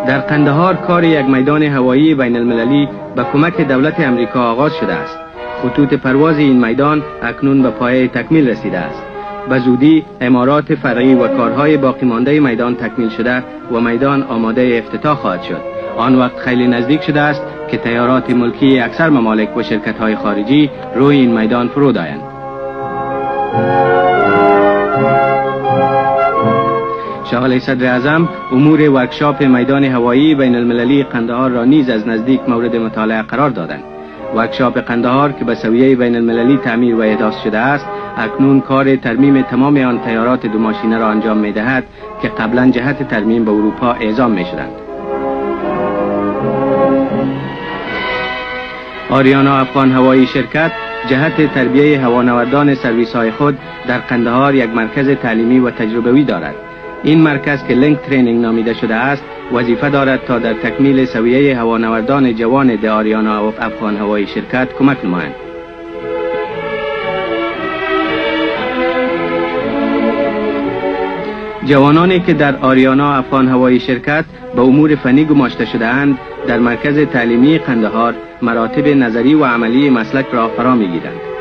در قندهار کار یک میدان هوایی بین المللی به کمک دولت امریکا آغاز شده است. خطوط پرواز این میدان اکنون به پایه تکمیل رسیده است. به زودی عمارات فرعی و کارهای باقی مانده میدان تکمیل شده و میدان آماده افتتاح خواهد شد. آن وقت خیلی نزدیک شده است که طیارات ملکی اکثر ممالک و شرکت‌های خارجی روی این میدان فرود آیند. شاغل صدر اعظم امور ورکشاپ میدان هوایی بین المللی قندهار را نیز از نزدیک مورد مطالعه قرار دادند. ورکشاپ قندهار که به سویه بین المللی تعمیر و احداث شده است، اکنون کار ترمیم تمام آن طیارات دو ماشینه را انجام می دهد که قبلا جهت ترمیم به اروپا اعزام می شدند. آریانا افغان هوایی شرکت جهت تربیه هوانوردان سرویس های خود در قندهار یک مرکز تعلیمی و تجربوی دارد. این مرکز که لینک ترینینگ نامیده شده است وظیفه دارد تا در تکمیل سویه هوانوردان جوان د آریانا افغان هوایی شرکت کمک نمایند. جوانانی که در آریانا افغان هوایی شرکت به امور فنی گماشته شده اند در مرکز تعلیمی قندهار مراتب نظری و عملی مسلک را فرا میگیرند.